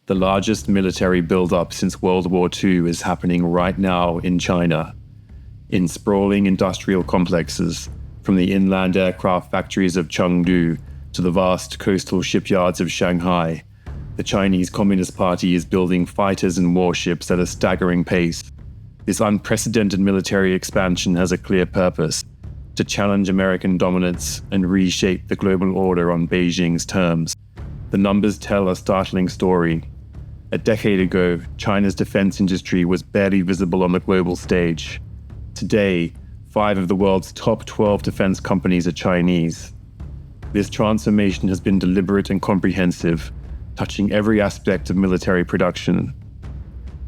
The largest military buildup since World War II is happening right now in China. In sprawling industrial complexes, from the inland aircraft factories of Chengdu to the vast coastal shipyards of Shanghai, the Chinese Communist Party is building fighters and warships at a staggering pace. This unprecedented military expansion has a clear purpose: to challenge American dominance and reshape the global order on Beijing's terms. The numbers tell a startling story. A decade ago, China's defense industry was barely visible on the global stage. Today, 5 of the world's top 12 defense companies are Chinese. This transformation has been deliberate and comprehensive, touching every aspect of military production.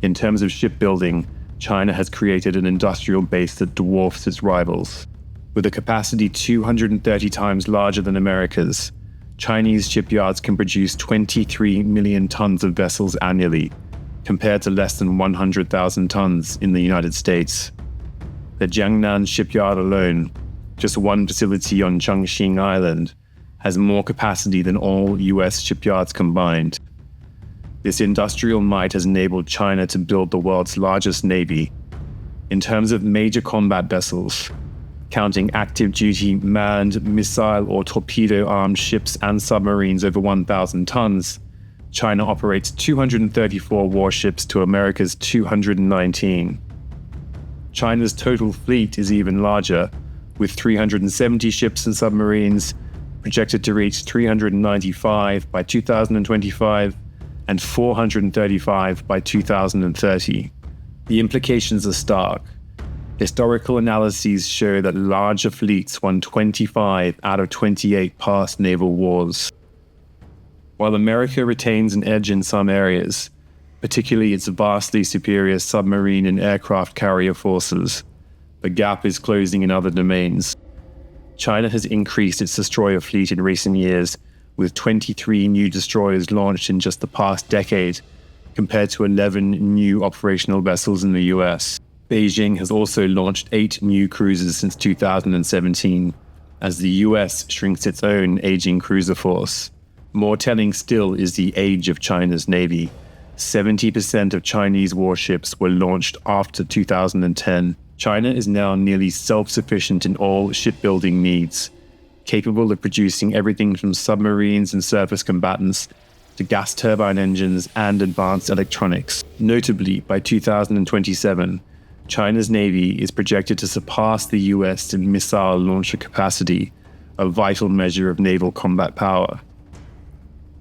In terms of shipbuilding, China has created an industrial base that dwarfs its rivals. With a capacity 230 times larger than America's, Chinese shipyards can produce 23 million tons of vessels annually, compared to less than 100,000 tons in the United States. The Jiangnan shipyard alone, just one facility on Chengxing Island, has more capacity than all US shipyards combined. This industrial might has enabled China to build the world's largest navy. In terms of major combat vessels, counting active-duty manned, missile or torpedo-armed ships and submarines over 1,000 tons, China operates 234 warships to America's 219. China's total fleet is even larger, with 370 ships and submarines, projected to reach 395 by 2025 and 435 by 2030. The implications are stark. Historical analyses show that larger fleets won 25 out of 28 past naval wars. While America retains an edge in some areas, particularly its vastly superior submarine and aircraft carrier forces, the gap is closing in other domains. China has increased its destroyer fleet in recent years, with 23 new destroyers launched in just the past decade, compared to 11 new operational vessels in the US. Beijing has also launched 8 new cruisers since 2017, as the US shrinks its own aging cruiser force. More telling still is the age of China's navy. 70% of Chinese warships were launched after 2010. China is now nearly self-sufficient in all shipbuilding needs, capable of producing everything from submarines and surface combatants to gas turbine engines and advanced electronics. Notably, by 2027, China's navy is projected to surpass the US in missile launcher capacity, a vital measure of naval combat power.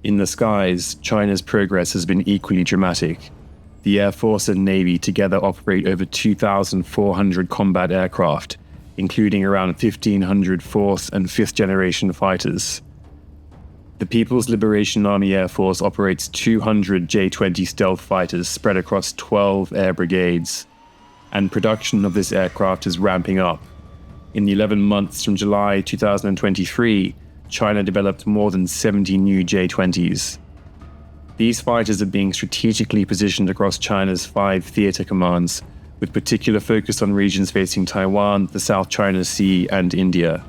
In the skies, China's progress has been equally dramatic. The Air Force and Navy together operate over 2,400 combat aircraft, including around 1,500 4th and 5th generation fighters. The People's Liberation Army Air Force operates 200 J-20 stealth fighters spread across 12 air brigades, and production of this aircraft is ramping up. In the 11 months from July 2023, China developed more than 70 new J-20s. These fighters are being strategically positioned across China's 5 theater commands, with particular focus on regions facing Taiwan, the South China Sea, and India.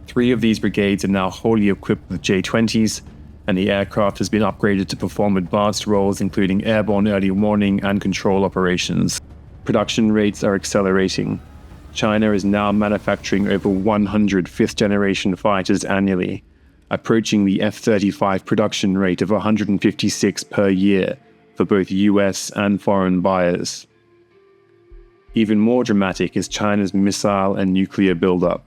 3 of these brigades are now wholly equipped with J-20s, and the aircraft has been upgraded to perform advanced roles including airborne early warning and control operations. Production rates are accelerating. China is now manufacturing over 100 5th-generation fighters annually, approaching the F-35 production rate of 156 per year for both US and foreign buyers. Even more dramatic is China's missile and nuclear buildup.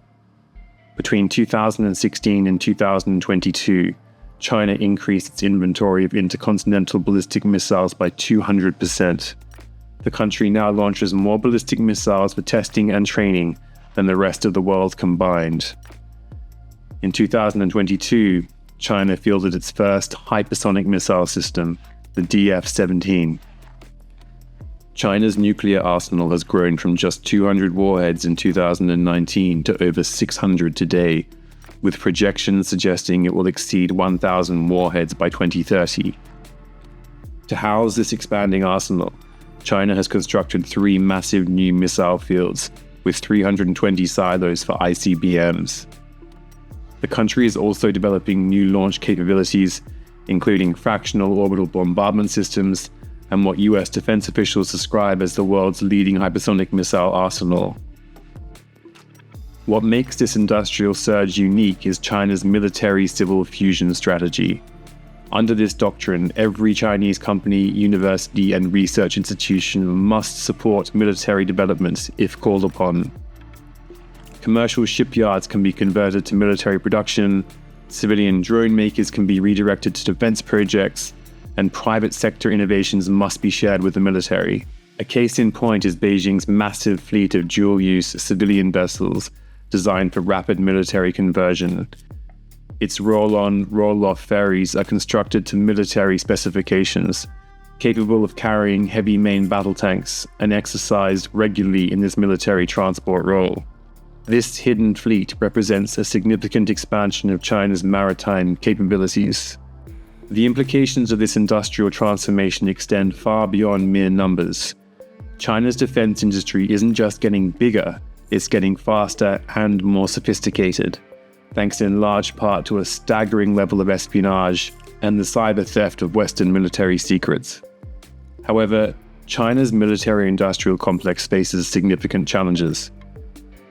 Between 2016 and 2022, China increased its inventory of intercontinental ballistic missiles by 200%. The country now launches more ballistic missiles for testing and training than the rest of the world combined. In 2022, China fielded its first hypersonic missile system, the DF-17. China's nuclear arsenal has grown from just 200 warheads in 2019 to over 600 today, with projections suggesting it will exceed 1,000 warheads by 2030. To house this expanding arsenal, China has constructed 3 massive new missile fields with 320 silos for ICBMs. The country is also developing new launch capabilities, including fractional orbital bombardment systems and what US defense officials describe as the world's leading hypersonic missile arsenal. What makes this industrial surge unique is China's military-civil fusion strategy. Under this doctrine, every Chinese company, university, and research institution must support military development if called upon. Commercial shipyards can be converted to military production, civilian drone makers can be redirected to defense projects, and private sector innovations must be shared with the military. A case in point is Beijing's massive fleet of dual-use civilian vessels designed for rapid military conversion. Its roll-on, roll-off ferries are constructed to military specifications, capable of carrying heavy main battle tanks and exercised regularly in this military transport role. This hidden fleet represents a significant expansion of China's maritime capabilities. The implications of this industrial transformation extend far beyond mere numbers. China's defense industry isn't just getting bigger, it's getting faster and more sophisticated, thanks in large part to a staggering level of espionage and the cyber theft of Western military secrets. However, China's military-industrial complex faces significant challenges.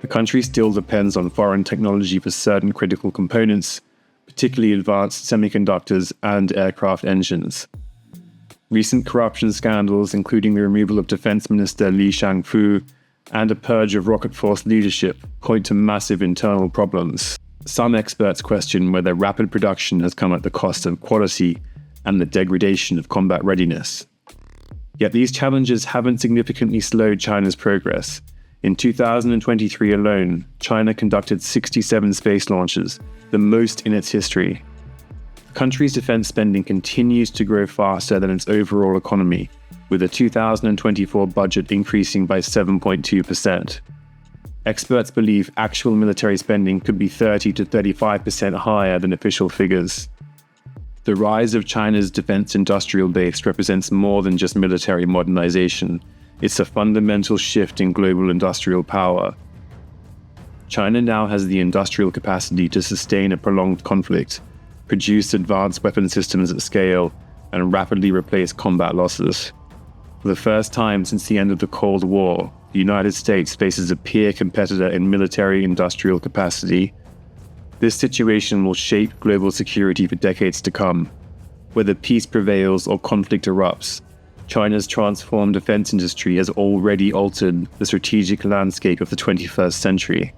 The country still depends on foreign technology for certain critical components, particularly advanced semiconductors and aircraft engines. Recent corruption scandals, including the removal of Defense Minister Li Shangfu and a purge of rocket force leadership, point to massive internal problems. Some experts question whether rapid production has come at the cost of quality and the degradation of combat readiness. Yet these challenges haven't significantly slowed China's progress. In 2023 alone, China conducted 67 space launches, the most in its history. The country's defense spending continues to grow faster than its overall economy, with the 2024 budget increasing by 7.2%. Experts believe actual military spending could be 30 to 35% higher than official figures. The rise of China's defense industrial base represents more than just military modernization. It's a fundamental shift in global industrial power. China now has the industrial capacity to sustain a prolonged conflict, produce advanced weapon systems at scale, and rapidly replace combat losses. For the first time since the end of the Cold War, the United States faces a peer competitor in military-industrial capacity. This situation will shape global security for decades to come. Whether peace prevails or conflict erupts, China's transformed defense industry has already altered the strategic landscape of the 21st century.